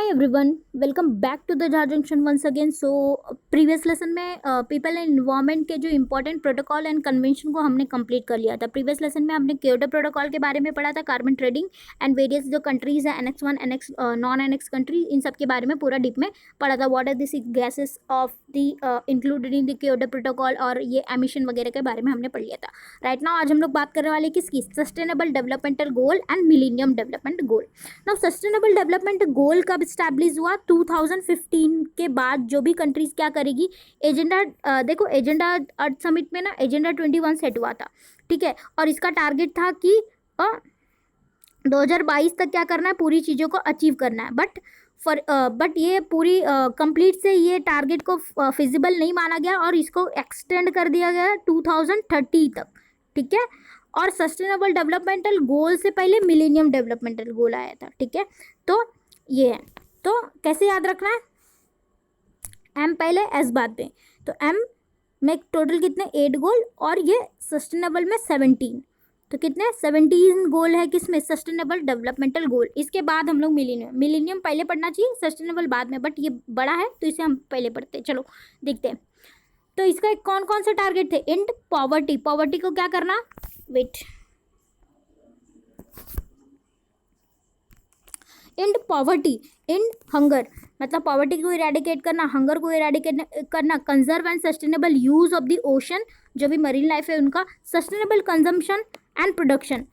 Hi everyone, welcome back to the Jar Junction once again. So previous lesson में people and environment के जो important protocol and convention को हमने complete कर लिया था. प्रीवियस लेसन में हमने क्योटो प्रोटोकॉल के बारे में पढ़ा था, कार्बन ट्रेडिंग एंड वेरियस जो कंट्रीज है annex 1 annex non annex country, इन सब के बारे में पूरा डीप में पढ़ा था. What are this gases of the included in the Kyoto Protocol और ये एमिशन वगैरह के बारे में हमने पढ़ लिया था. राइट नाउ आज हम लोग बात करने वाले किसकी, sustainable developmental goal and millennium development goal. Now sustainable development goal कब स्टैब्लिश हुआ? 2015 के बाद जो भी कंट्रीज क्या करेगी, एजेंडा देखो, एजेंडा अर्थ समिट में ना एजेंडा 21 सेट हुआ था, ठीक है. और इसका टारगेट था कि 2022 तक क्या करना है, पूरी चीज़ों को अचीव करना है. बट ये पूरी कंप्लीट से ये टारगेट को फिजिबल नहीं माना गया और इसको एक्सटेंड कर दिया गया 2030 तक, ठीक है. और सस्टेनेबल डेवलपमेंटल गोल से पहले मिलेनियम डेवलपमेंटल गोल आया था, ठीक है. तो ये है, तो कैसे याद रखना है, एम पहले एस बाद में. तो एम में टोटल कितने 8 गोल और ये सस्टेनेबल में 17, तो कितने 17 गोल है किसमें, सस्टेनेबल डेवलपमेंटल गोल. इसके बाद हम लोग मिलेनियम पहले पढ़ना चाहिए, सस्टेनेबल बाद में, बट ये बड़ा है तो इसे हम पहले पढ़ते हैं. चलो देखते हैं. तो इसका कौन कौन से टारगेट थे, एंड पॉवर्टी, पॉवर्टी को क्या करना, wait, and poverty, and hunger, मतलब पॉवर्टी को इरेडिकेट करना, हंगर को इरेडिकेट करना, conserve and sustainable use of the ocean, जो भी मरीन लाइफ है उनका, sustainable consumption and production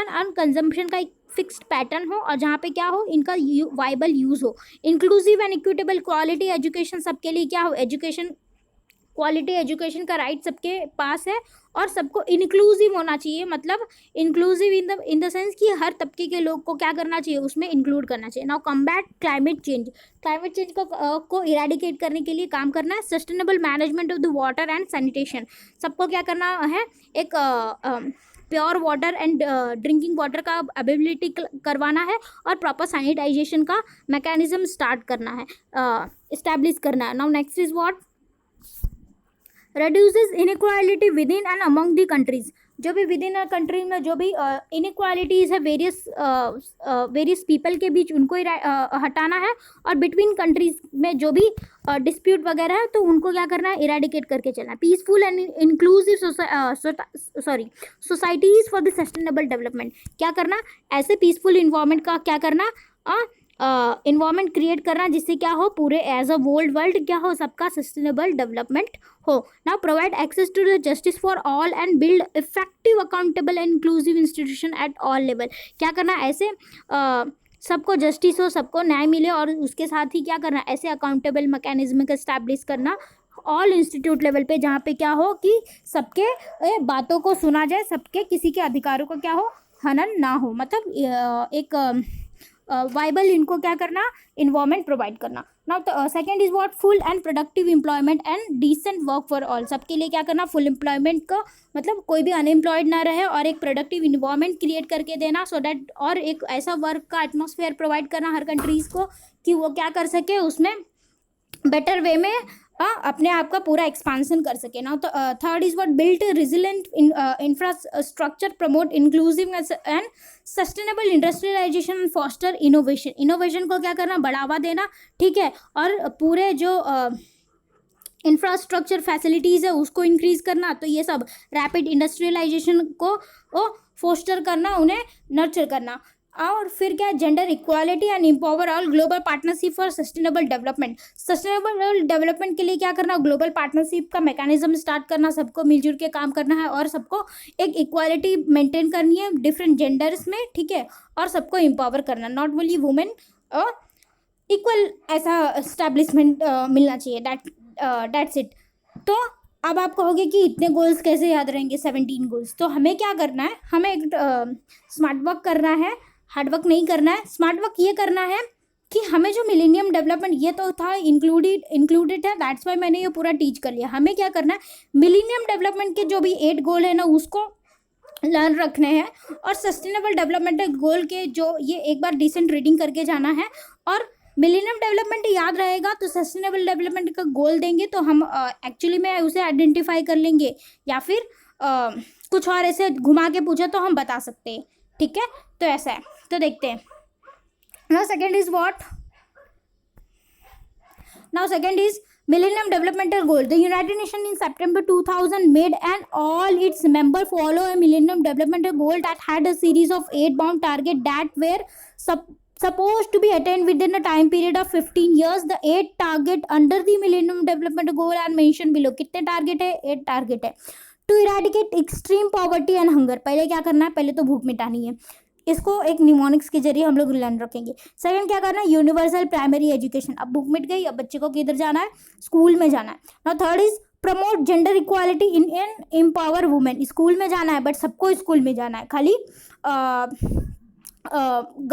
and consumption का एक फिक्स्ड पैटर्न हो और जहाँ पे क्या हो, इनका वाइबल यूज हो, inclusive and equitable quality education, सबके लिए क्या हो, एजुकेशन, क्वालिटी एजुकेशन का राइट सबके पास है और सबको इंक्लूसिव होना चाहिए, मतलब इंक्लूसिव इन द सेंस कि हर तबके के लोग को क्या करना चाहिए, उसमें इंक्लूड करना चाहिए. Now combat climate change, climate change को इरेडिकेट करने के लिए काम करना है. Sustainable management of the water and sanitation, सबको क्या करना है, एक pure water and drinking water का अवेलेबिलिटी करवाना है और प्रॉपर सैनिटाइजेशन का मैकेनिज्म स्टार्ट करना है, इस्टेब्लिश करना है. Now next is what, reduces inequality within and among the countries, जो भी विद इन अ कंट्री में जो भी इनइक्वालिटीज़ है वेरियस पीपल के बीच, उनको हटाना है. और बिटवीन कंट्रीज में जो भी डिस्प्यूट वगैरह है तो उनको क्या करना है, इरेडिकेट करके चलना है. Peaceful and inclusive societies for the sustainable development, क्या करना, ऐसे पीसफुल इन्वायरमेंट का क्या करना, इन्वायरमेंट क्रिएट करना जिससे क्या हो, पूरे एज अ वर्ल्ड क्या हो, सबका सस्टेनेबल डेवलपमेंट हो. Now provide access to the justice for all and build effective accountable and inclusive institution at all level, क्या करना, ऐसे सबको जस्टिस हो, सबको न्याय मिले और उसके साथ ही क्या करना, ऐसे अकाउंटेबल मैकेनिज्म का इस्टेब्लिश करना ऑल इंस्टीट्यूट लेवल पे, जहाँ पे क्या हो कि सबके बातों को सुना जाए, सबके किसी के अधिकारों को क्या हो, हनन ना हो, मतलब एक वाइबल इनको क्या करना, इन्वायरमेंट प्रोवाइड करना. Now second is what, full and productive employment and decent work for all, सबके लिए क्या करना, फुल एम्प्लॉयमेंट का मतलब कोई भी अनएम्प्लॉयड ना रहे और एक प्रोडक्टिव इन्वायरमेंट क्रिएट करके देना, सो दैट, और एक ऐसा वर्क का एटमॉस्फेयर प्रोवाइड करना हर कंट्रीज़ को कि वो क्या कर सके, उसमें बेटर वे में अपने आप का पूरा एक्सपांसन कर सके. Now third is what, built resilient infrastructure, promote inclusiveness and sustainable industrialisation and foster innovation, innovation को क्या करना, बढ़ावा देना, ठीक है. और पूरे जो इंफ्रास्ट्रक्चर फैसिलिटीज़ है उसको इंक्रीज करना, तो ये सब रैपिड इंडस्ट्रियलाइजेशन को फोस्टर करना, उन्हें नर्चर करना. और फिर क्या, gender equality and empower all, global partnership for sustainable development, sustainable development के लिए क्या करना, ग्लोबल पार्टनरशिप का मैकेनिज्म स्टार्ट करना, सबको मिलजुल के काम करना है और सबको एक इक्वालिटी मेंटेन करनी है डिफरेंट जेंडर्स में, ठीक है. और सबको एम्पावर करना, नॉट ओनली वुमेन, इक्वल ऐसा एस्टैब्लिशमेंट मिलना चाहिए. That's it. तो अब आप कहोगे कि इतने गोल्स कैसे याद रहेंगे, 17 गोल्स. तो हमें क्या करना है, हमें एक स्मार्ट वर्क करना है, हार्ड वर्क नहीं करना है. स्मार्ट वर्क ये करना है कि हमें जो मिलेनियम डेवलपमेंट ये तो था इंक्लूडेड है, दैट्स वाई मैंने ये पूरा टीच कर लिया. हमें क्या करना है, मिलेनियम डेवलपमेंट के जो भी 8 गोल है ना उसको लर्न रखने हैं और सस्टेनेबल डेवलपमेंट गोल के जो ये एक बार डिसेंट रीडिंग करके जाना है. और मिलेनियम डेवलपमेंट याद रहेगा तो सस्टेनेबल डेवलपमेंट का गोल देंगे तो हम एक्चुअली में उसे आइडेंटिफाई कर लेंगे, या फिर कुछ और ऐसे घुमा के पूछे तो हम बता सकते हैं, ठीक है. तो ऐसा है, तो देखते हैं. Now second is what, Now second is Millennium Developmental Goal. The United Nations in September 2000 made and all its members follow a Millennium Developmental Goal that had a series of 8 bound targets that were supposed to be attained within a time period of 15 years. The 8 target under the Millennium Development Goal are mentioned below. कितने target है? 8 target है. To eradicate extreme poverty and hunger. पहले क्या करना है? पहले तो भूख मिटानी है. इसको एक निमोनिक्स के जरिए हम लोग लर्न रखेंगे. सेकंड क्या करना है? Universal primary education. अब भूख मिट गई, अब बच्चे को किधर जाना है? स्कूल में जाना है. Now third is promote gender equality in an empower women. School में जाना है, बट सबको स्कूल में जाना है, खाली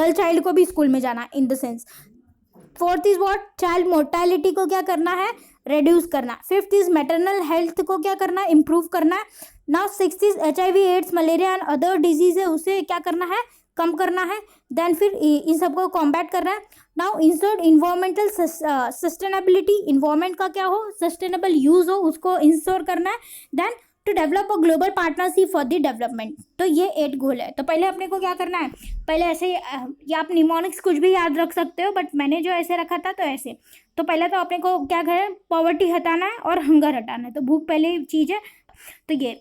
गर्ल चाइल्ड को भी स्कूल में जाना है in the sense. Fourth is what? Child mortality को क्या करना है? रिड्यूस करना. फिफ्थ इज मैटरनल हेल्थ को क्या करना है? इम्प्रूव करना है. Now sixth is HIV AIDS malaria and other disease है, उसे क्या करना है? कम करना है. देन फिर इन सबको कॉम्बैट करना है. Now insert environmental sustainability. Environment का क्या हो? सस्टेनेबल यूज हो, उसको इंश्योर करना है. Then to develop a global partnership for the development. तो ये 8 गोल है. तो पहले अपने को क्या करना है? पहले ऐसे या आप निमोनिक्स कुछ भी याद रख सकते हो, बट मैंने जो ऐसे रखा था तो ऐसे. तो पहले तो अपने को क्या करें? पॉवर्टी हटाना है और हंगर हटाना है. तो भूख पहले चीज़ है. तो ये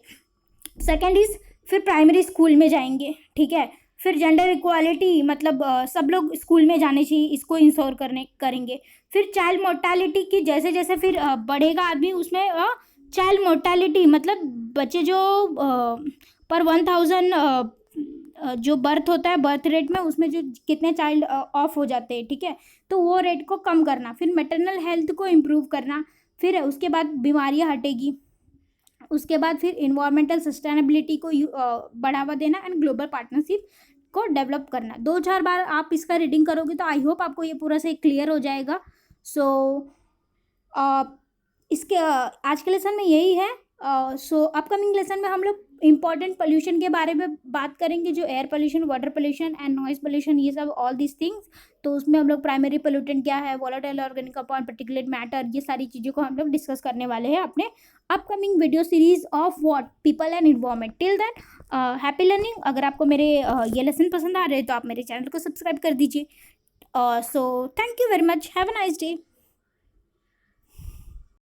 सेकेंड इज फिर प्राइमरी स्कूल में जाएंगे, ठीक है. फिर जेंडर इक्वालिटी, मतलब सब लोग स्कूल में जाने चाहिए, इसको इंश्योर करेंगे. फिर चाइल्ड मोर्टालिटी की जैसे जैसे फिर बढ़ेगा आदमी, उसमें चाइल्ड मोर्टालिटी मतलब बच्चे जो पर 1000 जो बर्थ होता है, बर्थ रेट में उसमें जो कितने चाइल्ड ऑफ हो जाते हैं, ठीक है, तो वो रेट को कम करना. फिर मैटरनल हेल्थ को इम्प्रूव करना. फिर उसके बाद बीमारियां हटेगी. उसके बाद फिर इन्वायरमेंटल सस्टेनेबिलिटी को बढ़ावा देना एंड ग्लोबल पार्टनरशिप को डेवलप करना. 2-4 बार आप इसका रीडिंग करोगे तो आई होप आपको ये पूरा से क्लियर हो जाएगा. सो इसके आज के लेसन में यही है. सो अपकमिंग लेसन में हम लोग इम्पॉर्टेंट पोल्यूशन के बारे में बात करेंगे, जो air pollution, water pollution and noise pollution, ये सब ऑल दिस थिंग्स. तो उसमें हम लोग प्राइमरी पोल्यूटेंट क्या है, volatile organic compound, particulate matter, ये सारी चीज़ों को हम लोग डिस्कस करने वाले हैं अपने upcoming video series of what people and environment. Till than happy learning. अगर आपको मेरे ये लेसन पसंद आ रहे हैं तो आप मेरे चैनल को सब्सक्राइब कर दीजिए. So thank you very much. Have a nice day.